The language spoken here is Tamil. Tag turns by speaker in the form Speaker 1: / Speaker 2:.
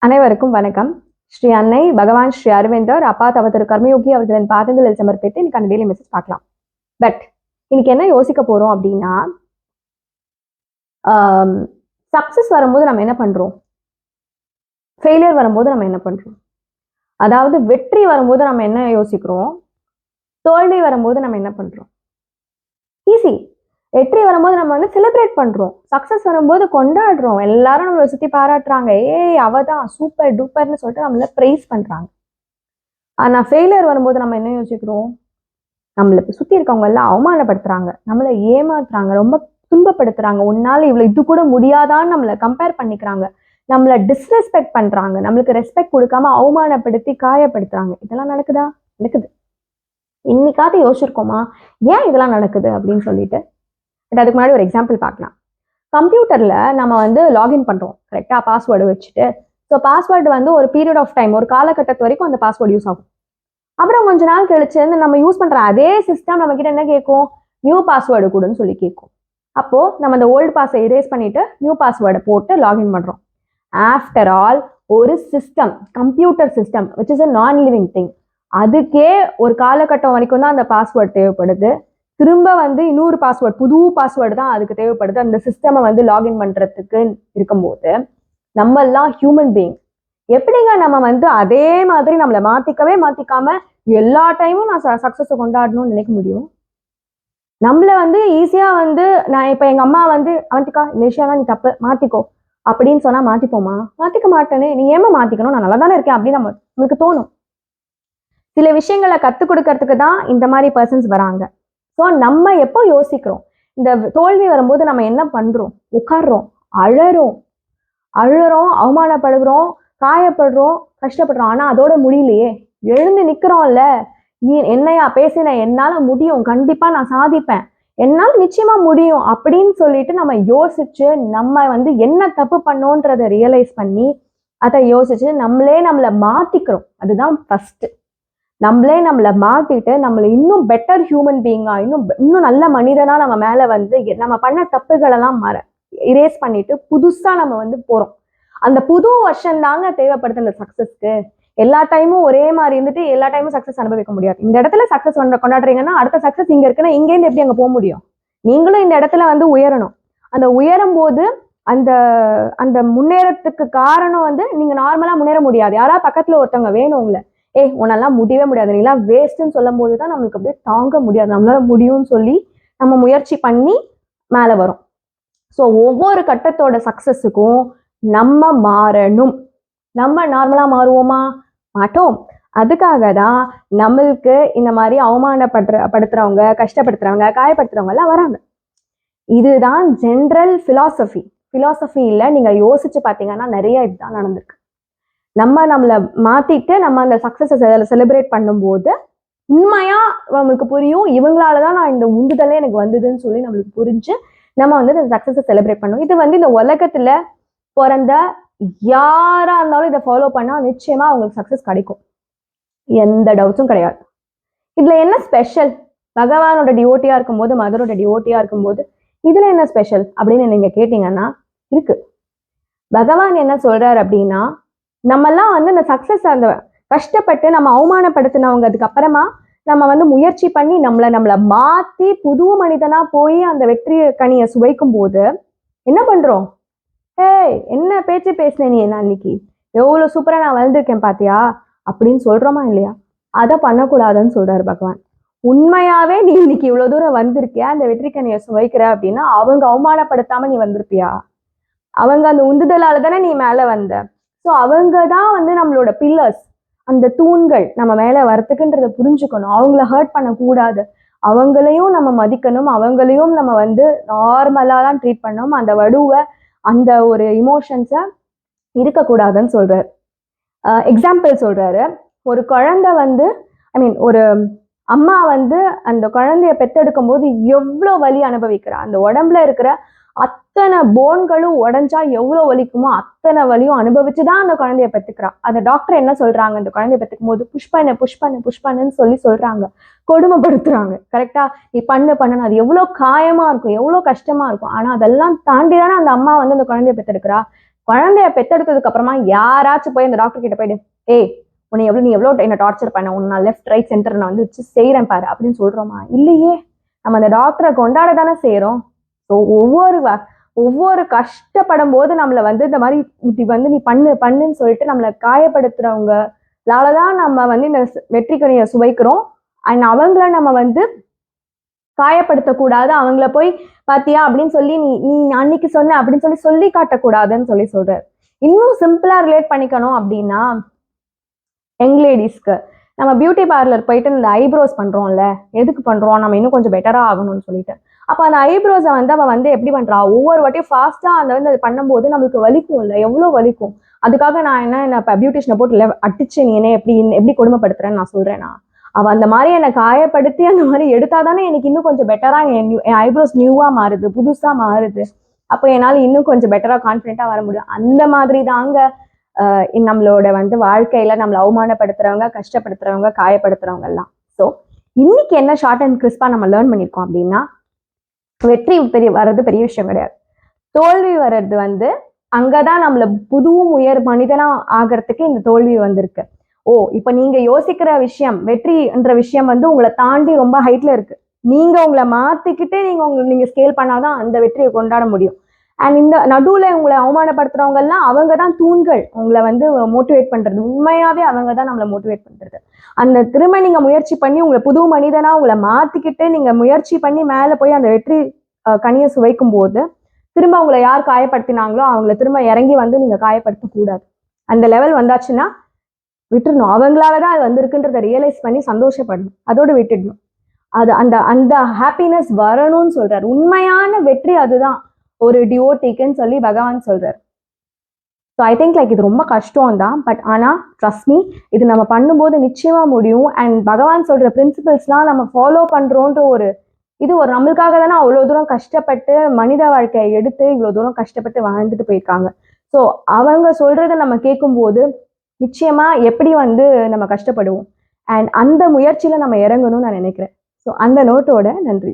Speaker 1: அனைவருக்கும் வணக்கம். ஸ்ரீ அன்னை பகவான் ஸ்ரீ அரவிந்தர் அப்பா தவ திரு கர்மயோகி அவர்களின் பாதங்களில் சமர்ப்பித்து இன்னைக்கு டெய்லி மெசேஜ் பார்க்கலாம். பட் இன்னைக்கு என்ன யோசிக்க போறோம் அப்படின்னா, சக்சஸ் வரும்போது நம்ம என்ன பண்றோம், ஃபெயிலியர் வரும்போது நம்ம என்ன பண்றோம், அதாவது வெற்றி வரும்போது நம்ம என்ன யோசிக்கிறோம், தோல்வி வரும்போது நம்ம என்ன பண்றோம். ஈஸி. வெற்றி வரும்போது நம்ம வந்து செலிப்ரேட் பண்றோம், சக்சஸ் வரும்போது கொண்டாடுறோம், எல்லாரும் நம்மளை சுத்தி பாராட்டுறாங்க, ஏய் அவதான் சூப்பர் டூப்பர்னு சொல்லிட்டு நம்மள பிரைஸ் பண்றாங்க. ஆனா ஃபெயிலியர் வரும்போது நம்ம என்ன யோசிக்கிறோம், நம்மளுக்கு சுத்தி இருக்கவங்க எல்லாம் அவமானப்படுத்துறாங்க, நம்மளை ஏமாத்துறாங்க, ரொம்ப துன்பப்படுத்துறாங்க, உன்னால இவ்வளவு இது கூட முடியாதான்னு நம்மளை கம்பேர் பண்ணிக்கிறாங்க, நம்மளை டிஸ்ரெஸ்பெக்ட் பண்றாங்க, நம்மளுக்கு ரெஸ்பெக்ட் கொடுக்காம அவமானப்படுத்தி காயப்படுத்துறாங்க. இதெல்லாம் நடக்குதா? நடக்குது. இன்னைக்காவது யோசிச்சிருக்கோமா ஏன் இதெல்லாம் நடக்குது அப்படின்னு சொல்லிட்டு. பட் அதுக்கு முன்னாடி ஒரு எக்ஸாம்பிள் பார்க்கலாம். கம்ப்யூட்டர்ல நம்ம வந்து லாகின் பண்றோம் கரெக்டா, பாஸ்வேர்டு வச்சுட்டு. ஸோ பாஸ்வேர்டு வந்து ஒரு பீரியட் ஆஃப் டைம், ஒரு காலகட்டத்து வரைக்கும் அந்த பாஸ்வேர்டு யூஸ் ஆகும். அப்புறம் கொஞ்ச நாள் கழிச்சு நம்ம யூஸ் பண்ற அதே சிஸ்டம் நம்ம கிட்ட என்ன கேட்கும், நியூ பாஸ்வேர்டு கூடன்னு சொல்லி கேட்கும். அப்போ நம்ம அந்த ஓல்டு பாஸை இரேஸ் பண்ணிட்டு நியூ பாஸ்வேர்டை போட்டு லாகின் பண்றோம். ஆஃப்டர் ஆல் ஒரு system, computer system which is a நான் லிவிங் திங், அதுக்கே ஒரு காலகட்டம் வரைக்கும் தான் அந்த பாஸ்வேர்டு தேவைப்படுது. திரும்ப வந்து இன்னொரு பாஸ்வேர்டு, புது பாஸ்வேர்டு தான் அதுக்கு தேவைப்படுது அந்த சிஸ்டமை வந்து லாகின் பண்றதுக்கு இருக்கும்போது, நம்ம எல்லாம் ஹியூமன் பீயிங். எப்படிங்க நம்ம வந்து அதே மாதிரி நம்மளை மாத்திக்காம எல்லா டைமும் நான் சக்சஸ் கொண்டாடணும்னு நினைக்க முடியும்? நம்மள வந்து ஈஸியா வந்து நான் இப்ப எங்க அம்மா வந்து அவந்திக்கா இந்த விஷயம்லாம் நீ தப்பு மாத்திக்கோ அப்படின்னு சொன்னா மாத்திப்போமா? மாத்திக்க மாட்டேனே. நீ ஏமா மாத்திக்கணும், நான் நல்லா தானே இருக்கேன் அப்படின்னு நம்மளுக்கு தோணும். சில விஷயங்களை கத்துக் கொடுக்கறதுக்கு தான் இந்த மாதிரி பர்சன்ஸ் வராங்க. ஸோ நம்ம எப்போ யோசிக்கிறோம், இந்த தோல்வி வரும்போது நம்ம என்ன பண்றோம், உட்கார்றோம், அழுறோம், அவமானப்படுகிறோம், காயப்படுறோம், கஷ்டப்படுறோம். ஆனா அதோட முடியலையே, எழுந்து நிக்கிறோம்ல, என்னையா பேசின, என்னால முடியும், கண்டிப்பா நான் சாதிப்பேன், என்னால நிச்சயமா முடியும் அப்படின்னு சொல்லிட்டு நம்ம யோசிச்சு நம்ம வந்து என்ன தப்பு பண்ணோன்றதை ரியலைஸ் பண்ணி அதை யோசிச்சு நம்மளை மாத்திக்கிறோம். அதுதான் ஃபர்ஸ்ட். நம்மளை மாத்திட்டு நம்மளை இன்னும் பெட்டர் ஹியூமன் பீயிங்கா, இன்னும் நல்ல மனிதனா நம்ம மேல வந்து நம்ம பண்ண தப்புகளெல்லாம் இரேஸ் பண்ணிட்டு புதுசா நம்ம வந்து போறோம். அந்த புது வருஷம் தாங்க தேவைப்படுது அந்த சக்சஸ்க்கு. எல்லா டைமும் ஒரே மாதிரி இருந்துட்டு எல்லா டைமும் சக்சஸ் அனுபவிக்க முடியாது. இந்த இடத்துல சக்சஸ் கொண்டாடுறீங்கன்னா அடுத்த சக்சஸ் இங்க இருக்குன்னா இங்கேருந்து எப்படி அங்க போக முடியும்? நீங்களும் இந்த இடத்துல வந்து உயரணும். அந்த உயரும் போது அந்த அந்த முன்னேறத்துக்கு காரணம் வந்து நீங்க நார்மலா முன்னேற முடியாது. யாராவது பக்கத்துல ஒருத்தவங்க வேணும் உங்களை, உன்னெல்லாம் முடியவே முடியாது, நீ எல்லாம் வேஸ்ட்ன்னு சொல்லும் போதுதான் நம்மளுக்கு அப்படியே தாங்க முடியாது, நம்மளால முடியும்னு சொல்லி நம்ம முயற்சி பண்ணி மேல வரும். ஸோ ஒவ்வொரு கட்டத்தோட சக்சஸுக்கும் நம்ம மாறணும். நம்ம நார்மலா மாறுவோமா? மாட்டோம். அதுக்காக தான் நம்மளுக்கு இந்த மாதிரி அவமானப்படுத்துறவங்க, கஷ்டப்படுத்துறவங்க, காயப்படுத்துறவங்க எல்லாம் வராங்க. இதுதான் ஜென்ரல் பிலாசபியில நீங்க யோசிச்சு பார்த்தீங்கன்னா நிறைய இதுதான் நடந்திருக்கு. நம்மளை மாத்திட்டு நம்ம அந்த சக்சஸை செலிப்ரேட் பண்ணும்போது உண்மையா நம்மளுக்கு புரியும், இவங்களாலதான் நான் இந்த உந்துதலே எனக்கு வந்ததுன்னு சொல்லி நம்மளுக்கு புரிஞ்சு நம்ம வந்து இந்த சக்சஸை செலிப்ரேட் பண்ணுவோம். இது வந்து இந்த உலகத்துல பிறந்த யாரா இருந்தாலும் இதை ஃபாலோ பண்ணா நிச்சயமா அவங்களுக்கு சக்சஸ் கிடைக்கும், எந்த டவுட்ஸும் கிடையாது. இதுல என்ன ஸ்பெஷல்? பகவானோட டிவோட்டியா இருக்கும்போது, மதரோட டிவோட்டியா இருக்கும்போது இதுல என்ன ஸ்பெஷல் அப்படின்னு நீங்க கேட்டீங்கன்னா இருக்கு. பகவான் என்ன சொல்றாரு அப்படின்னா, நம்மெல்லாம் வந்து இந்த சக்சஸ், அந்த கஷ்டப்பட்டு நம்ம அவமானப்படுத்தினவங்க அதுக்கப்புறமா நம்ம வந்து முயற்சி பண்ணி நம்மளை மாத்தி புது மனிதனா போய் அந்த வெற்றி கனியை சுவைக்கும் போது என்ன பண்றோம்? என்ன பேச்சு பேசின நீ, என்ன அன்னைக்கு எவ்வளவு சூப்பரா நான் வளர்ந்துருக்கேன் பாத்தியா அப்படின்னு சொல்றோமா இல்லையா? அதை பண்ணக்கூடாதுன்னு சொல்றாரு பகவான். உண்மையாவே நீ இன்னைக்கு இவ்வளவு தூரம் வந்திருக்கியா, அந்த வெற்றி கனியை சுவைக்கிற அப்படின்னா அவங்க அவமானப்படுத்தாம நீ வந்திருப்பியா? அவங்க அந்த உந்துதலால தானே நீ மேல வந்த. ஸோ அவங்க தான் வந்து நம்மளோட பில்லர்ஸ், அந்த தூண்கள் நம்ம மேல வரத்துக்குன்றதை புரிஞ்சுக்கணும். அவங்கள ஹர்ட் பண்ணக்கூடாது, அவங்களையும் நம்ம மதிக்கணும், அவங்களையும் நம்ம வந்து நார்மலா தான் ட்ரீட் பண்ணணும். அந்த வடுவை, அந்த ஒரு இமோஷன்ஸை இருக்கக்கூடாதுன்னு சொல்றாரு. எக்ஸாம்பிள் சொல்றாரு. ஒரு குழந்தை வந்து ஒரு அம்மா வந்து அந்த குழந்தைய பெத்தெடுக்கும் போது எவ்வளோ வலி அனுபவிக்கிறா, அந்த உடம்புல இருக்கிற அத்தனை போன்களும் உடஞ்சா எவ்வளவு வலிக்குமோ அத்தனை வலியும் அனுபவிச்சுதான் அந்த குழந்தைய பெத்துக்கிறா. அந்த டாக்டர் என்ன சொல்றாங்க, அந்த குழந்தைய பெத்துக்கும் போது புஷ்பன்னு சொல்லி சொல்றாங்க, கொடுமைப்படுத்துறாங்க. கரெக்டா? நீ பண்ணு, அது எவ்வளவு காயமா இருக்கும், எவ்வளவு கஷ்டமா இருக்கும். ஆனா அதெல்லாம் தாண்டிதானே அந்த அம்மா வந்து அந்த குழந்தைய பெத்தெடுக்கிறா. குழந்தைய பெத்தெடுத்ததுக்கு அப்புறமா யாராச்சும் போய் அந்த டாக்டர் கிட்ட போயிட்டு ஏய் நீ எவ்வளோ என்ன டார்ச்சர் பண்ண உன்னை நான் லெஃப்ட் ரைட் சென்டர் நான் வந்து வச்சு செய்யறேன் பாரு அப்படின்னு சொல்றோமா? இல்லையே. நம்ம அந்த டாக்டரை கொண்டாட தானே செய்யறோம். ஸோ ஒவ்வொரு கஷ்டப்படும் போது நம்மளை வந்து இந்த மாதிரி இப்படி வந்து நீ பண்ணுன்னு சொல்லிட்டு நம்மளை காயப்படுத்துறவங்களாலதான் நம்ம வந்து இந்த வெற்றி கனியை சுவைக்கிறோம். அண்ட் அவங்கள நம்ம வந்து காயப்படுத்தக்கூடாது. அவங்கள போய் பாத்தியா அப்படின்னு சொல்லி நீ அன்னைக்கு சொன்ன அப்படின்னு சொல்லி காட்டக்கூடாதுன்னு சொல்றாரு. இன்னும் சிம்பிளா ரிலேட் பண்ணிக்கணும் அப்படின்னா, யங் லேடிஸ்க்கு நம்ம பியூட்டி பார்லர் போயிட்டு இந்த ஐப்ரோஸ் பண்றோம்ல, எதுக்கு பண்றோம்? நம்ம இன்னும் கொஞ்சம் பெட்டரா ஆகணும்னு சொல்லிட்டு. அப்ப அந்த ஐப்ரோஸை வந்து அவ வந்து எப்படி பண்றா? ஒவ்வொரு வாட்டியும் ஃபாஸ்டா அந்த வந்து அது பண்ணும்போது நம்மளுக்கு வலிக்கும் இல்ல, எவ்வளவு வலிக்கும். அதுக்காக நான் என்ன பியூட்டிஷனை போட்டு அடிச்சு நீ என்ன எப்படி கொடுமைப்படுத்துறேன்னு நான் சொல்றேன்னா, அவ அந்த மாதிரி என்னை காயப்படுத்தி அந்த மாதிரி எடுத்தாதானே எனக்கு இன்னும் கொஞ்சம் பெட்டரா என் ஐப்ரோஸ் நியூவா மாறுது, புதுசா மாறுது. அப்போ என்னால் இன்னும் கொஞ்சம் பெட்டரா கான்ஃபிடென்ட்டா வர முடியும். அந்த மாதிரி தாங்க நம்மளோட வந்து வாழ்க்கையில நம்மளை அவமானப்படுத்துறவங்க, கஷ்டப்படுத்துறவங்க, காயப்படுத்துறவங்க எல்லாம். ஸோ இன்னைக்கு என்ன ஷார்ட் அண்ட் கிறிஸ்பா நம்ம லேர்ன் பண்ணியிருக்கோம் அப்படின்னா, வெற்றி வர்றது பெரிய விஷயம் கிடையாது. தோல்வி வர்றது வந்து அங்கதான் நம்மள புதுவும் மனிதனா ஆகிறதுக்கு இந்த தோல்வி வந்திருக்கு. இப்ப நீங்க யோசிக்கிற விஷயம், வெற்றின்ற விஷயம் வந்து உங்களை தாண்டி ரொம்ப ஹைட்ல இருக்கு. நீங்க உங்களை மாத்திக்கிட்டு நீங்க ஸ்கேல் பண்ணாதான் அந்த வெற்றியை கொண்டாட முடியும். அண்ட் இந்த நடுவுல உங்களை அவமானப்படுத்துறவங்க எல்லாம் அவங்கதான் தூண்கள் உங்களை வந்து மோட்டிவேட் பண்றது. உண்மையாவே அவங்கதான் நம்மளை மோட்டிவேட் பண்றது. அந்த திரும்ப நீங்க முயற்சி பண்ணி உங்களை புது மனிதனா உங்களை மாத்திக்கிட்டு நீங்க முயற்சி பண்ணி மேல போய் அந்த வெற்றி கனியை சுவைக்கும் போது திரும்ப உங்களை யார் காயப்படுத்தினாங்களோ அவங்கள திரும்ப இறங்கி வந்து நீங்க காயப்படுத்த கூடாது. அந்த லெவல் வந்தாச்சுன்னா விட்டுறணும். அவங்களாலதான் அது வந்திருக்குன்றத ரியலைஸ் பண்ணி சந்தோஷப்படணும், அதோடு விட்டுடணும். அது அந்த அந்த ஹாப்பினஸ் வரணும்னு சொல்றாரு. உண்மையான வெற்றி அதுதான் ஒரு டிவோட்டிக்குன்னு சொல்லி பகவான் சொல்றாரு. ஸோ ஐ திங்க் லைக் இது ரொம்ப கஷ்டம் தான். பட் ஆனா ட்ரஸ்ட் மீ, இது நம்ம பண்ணும்போது நிச்சயமா முடியும். அண்ட் பகவான் சொல்ற பிரின்சிபல்ஸ்லாம் நம்ம ஃபாலோ பண்றோன்ற ஒரு நம்மளுக்காக தானே அவ்வளோ தூரம் கஷ்டப்பட்டு மனித வாழ்க்கையை எடுத்து இவ்வளோ தூரம் கஷ்டப்பட்டு வாழ்ந்துட்டு போயிருக்காங்க. ஸோ அவங்க சொல்றதை நம்ம கேட்கும்போது நிச்சயமா எப்படி வந்து நம்ம கஷ்டப்படுவோம். அண்ட் அந்த முயற்சியில நம்ம இறங்கணும்னு நான் நினைக்கிறேன். ஸோ அந்த நோட்டோட நன்றி.